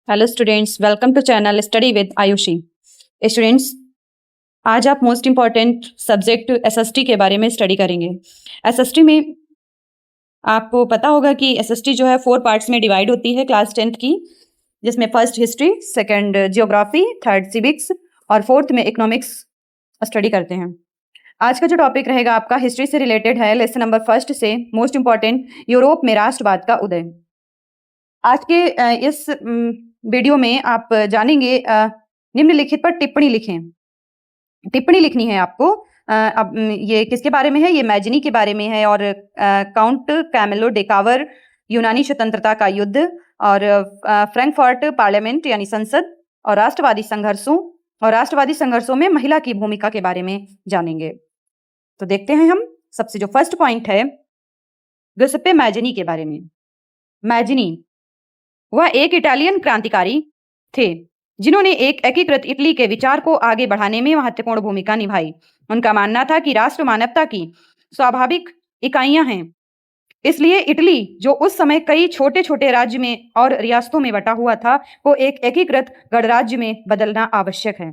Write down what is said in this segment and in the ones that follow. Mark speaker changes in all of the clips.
Speaker 1: Hello students, welcome to channel study with Ayushi. Students, आज आप most important subject SST के बारे में स्टडी करेंगे। एसएसटी में आपको पता होगा कि एसएसटी जो है 4 पार्ट्स में डिवाइड होती है क्लास 10th की, जिसमें first history, second geography, third civics और फोर्थ में इकोनॉमिक्स स्टडी करते हैं। आज का जो टॉपिक रहेगा आपका हिस्ट्री से रिलेटेड है। लेसन नंबर फर्स्ट से मोस्ट इम्पॉर्टेंट, यूरोप में राष्ट्रवाद का उदय। आज के इस वीडियो में आप जानेंगे निम्नलिखित पर टिप्पणी लिखें। टिप्पणी लिखनी है आपको। अब ये किसके बारे में है? ये मैजनी के बारे में है और काउंट कैमिलो डेकावर, यूनानी स्वतंत्रता का युद्ध और फ्रैंकफर्ट पार्लियामेंट यानी संसद और राष्ट्रवादी संघर्षों में महिला की भूमिका के बारे में जानेंगे। तो देखते हैं हम। सबसे जो फर्स्ट पॉइंट है गिउसेप्पे मैजनी के बारे में। मैजनी वह एक इटालियन क्रांतिकारी थे जिन्होंने एक एकीकृत इटली के विचार को आगे बढ़ाने में महत्वपूर्ण भूमिका निभाई। उनका मानना था कि राष्ट्र मानवता की स्वाभाविक इकाइयां हैं, इसलिए इटली जो उस समय कई छोटे छोटे राज्य में और रियासतों में बटा हुआ था, वो एक एकीकृत गणराज्य में बदलना आवश्यक है।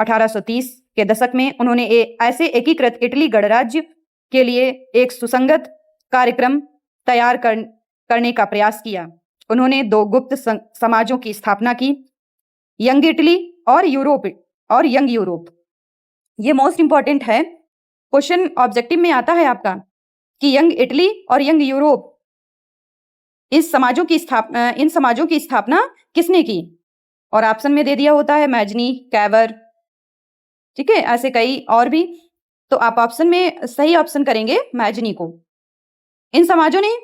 Speaker 1: 1830 के दशक में उन्होंने ऐसे एकीकृत इटली गणराज्य के लिए एक सुसंगत कार्यक्रम तैयार करने का प्रयास किया। उन्होंने 2 गुप्त समाजों की स्थापना की, यंग इटली और यंग यूरोप। ये मोस्ट इंपॉर्टेंट है, क्वेश्चन ऑब्जेक्टिव में आता है आपका कि यंग इटली और यंग यूरोप, इन समाजों की स्थापना किसने की? और ऑप्शन में दे दिया होता है मैजनी, कैवर, ठीक है, ऐसे कई और भी। तो आप ऑप्शन में सही ऑप्शन करेंगे मैजनी को। इन समाजों ने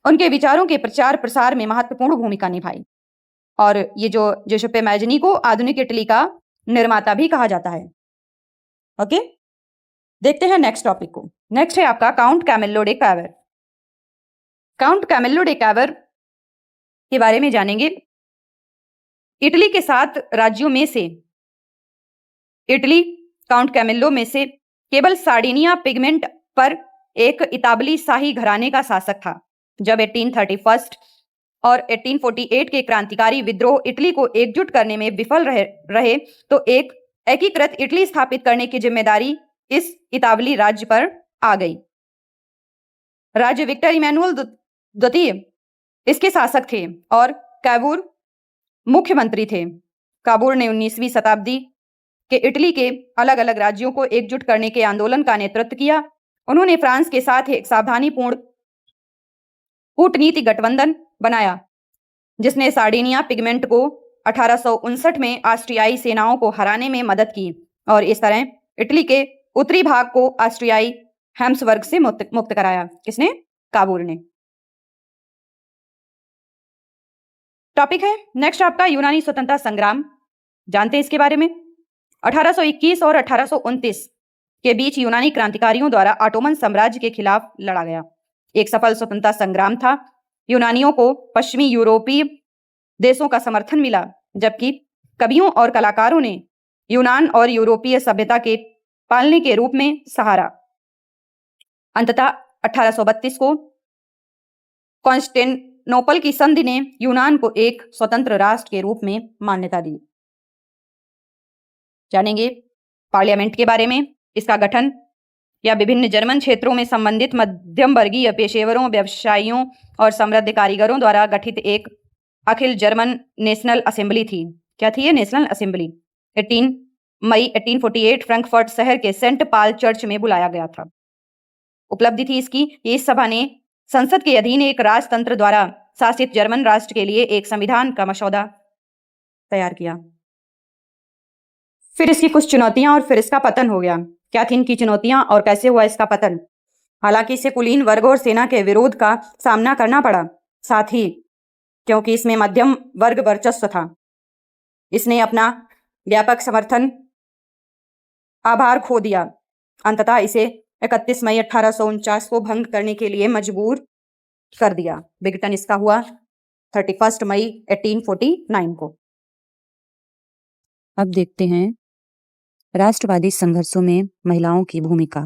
Speaker 1: उनके विचारों के प्रचार प्रसार में महत्वपूर्ण भूमिका निभाई और ये जो गिउसेप्पे मैजनी को आधुनिक इटली का निर्माता भी कहा जाता है। ओके, देखते हैं नेक्स्ट टॉपिक को। नेक्स्ट है आपका Count Camillo de Cavour. Count Camillo de Cavour के बारे में जानेंगे। इटली के 7 राज्यों में से इटली काउंट कैमिलो में से केवल सार्डिनिया पिगमेंट पर एक इतालवी शाही घराने का शासक था। जब 1831 और 1848 के क्रांतिकारी विद्रोह इटली को एकजुट करने में विफल रहे तो एक एकीकृत इटली स्थापित करने की जिम्मेदारी इस इतालवी राज्य पर आ गई। राजा विक्टर इमैनुअल द्वितीय इसके शासक थे और काबूर मुख्यमंत्री थे। काबूर ने 19वीं शताब्दी के इटली के अलग अलग राज्यों को एकजुट करने के आंदोलन का नेतृत्व किया। उन्होंने फ्रांस के साथ एक सावधानीपूर्ण कूटनीतिक गठबंधन बनाया जिसने सार्डिनिया पिगमेंट को 1859 में ऑस्ट्रियाई सेनाओं को हराने में मदद की और इस तरह इटली के उत्तरी भाग को ऑस्ट्रियाई हैम्सबर्ग से मुक्त कराया। किसने? काबूल ने। टॉपिक है नेक्स्ट आपका यूनानी स्वतंत्रता संग्राम। जानते हैं इसके बारे में। 1821 और 1829 के बीच यूनानी क्रांतिकारियों द्वारा ऑटोमन साम्राज्य के खिलाफ लड़ा गया एक सफल स्वतंत्रता संग्राम था। यूनानियों को पश्चिमी यूरोपीय देशों का समर्थन मिला, जबकि कवियों और कलाकारों ने यूनान और यूरोपीय सभ्यता के पालने के रूप में सहारा। अंततः 1832 को कॉन्स्टेंटिनोपल की संधि ने यूनान को एक स्वतंत्र राष्ट्र के रूप में मान्यता दी। जानेंगे पार्लियामेंट के बारे में। इसका गठन या विभिन्न जर्मन क्षेत्रों में संबंधित मध्यम वर्गीय पेशेवरों, व्यवसायियों और समृद्ध कारीगरों द्वारा गठित एक अखिल जर्मन नेशनल असेंबली थी। क्या थी ये नेशनल असेंबली? 18 मई 1848 फ्रैंकफर्ट शहर के सेंट पॉल चर्च में बुलाया गया था। उपलब्धि थी इसकी, इस सभा ने संसद के अधीन एक राजतंत्र द्वारा शासित जर्मन राष्ट्र के लिए एक संविधान का मसौदा तैयार किया। फिर इसकी कुछ चुनौतियां और फिर इसका पतन हो गया। क्या थी इनकी चुनौतियां और कैसे हुआ इसका पतन? हालांकि इसे कुलीन वर्ग और सेना के विरोध का सामना करना पड़ा, साथ ही क्योंकि इसमें मध्यम वर्ग वर्चस्व था, इसने अपना व्यापक समर्थन आभार खो दिया। अंततः इसे 31 मई 1849 को भंग करने के लिए मजबूर कर दिया। विघटन इसका हुआ 31 मई 1849 को। अब देखते हैं राष्ट्रवादी संघर्षों में महिलाओं की भूमिका।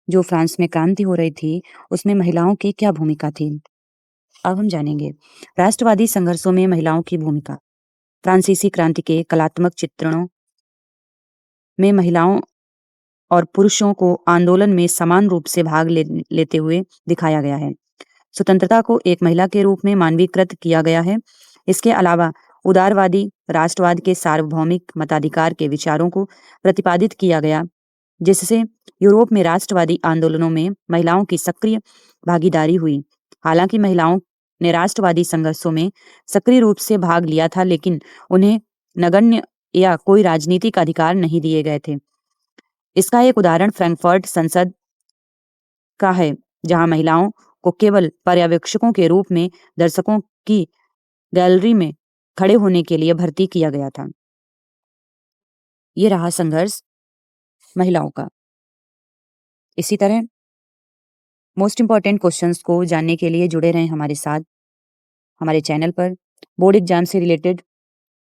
Speaker 1: जो फ्रांस में क्रांति हो रही थी उसमें महिलाओं की क्या भूमिका थी? अब हम जानेंगे राष्ट्रवादी संघर्षों में महिलाओं की भूमिका। फ्रांसीसी क्रांति के कलात्मक चित्रणों में महिलाओं और पुरुषों को आंदोलन में समान रूप से भाग लेते हुए दिखाया गया है। स्वतंत्रता को एक महिला के रूप में मानवीकृत किया गया है। इसके अलावा उदारवादी राष्ट्रवाद के सार्वभौमिक मताधिकार के विचारों को प्रतिपादित किया गया, जिससे यूरोप में राष्ट्रवादी आंदोलनों में महिलाओं की सक्रिय भागीदारी हुई। हालांकि महिलाओं ने राष्ट्रवादी संघर्षों में सक्रिय रूप से भाग लिया था, लेकिन उन्हें नगण्य या कोई राजनीतिक अधिकार नहीं दिए गए थे। इसका एक उदाहरण फ्रैंकफर्ट संसद का है, जहां महिलाओं को केवल पर्यवेक्षकों के रूप में दर्शकों की गैलरी में खड़े होने के लिए भर्ती किया गया था। ये रहा संघर्ष महिलाओं का। इसी तरह मोस्ट इंपॉर्टेंट क्वेश्चंस को जानने के लिए जुड़े रहें हमारे साथ हमारे चैनल पर। बोर्ड एग्जाम से रिलेटेड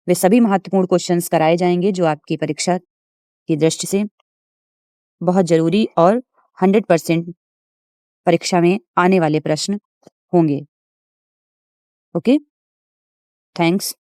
Speaker 1: वे सभी महत्वपूर्ण क्वेश्चंस कराए जाएंगे जो आपकी परीक्षा की दृष्टि से बहुत जरूरी और 100% परीक्षा में आने वाले प्रश्न होंगे। Okay, thanks.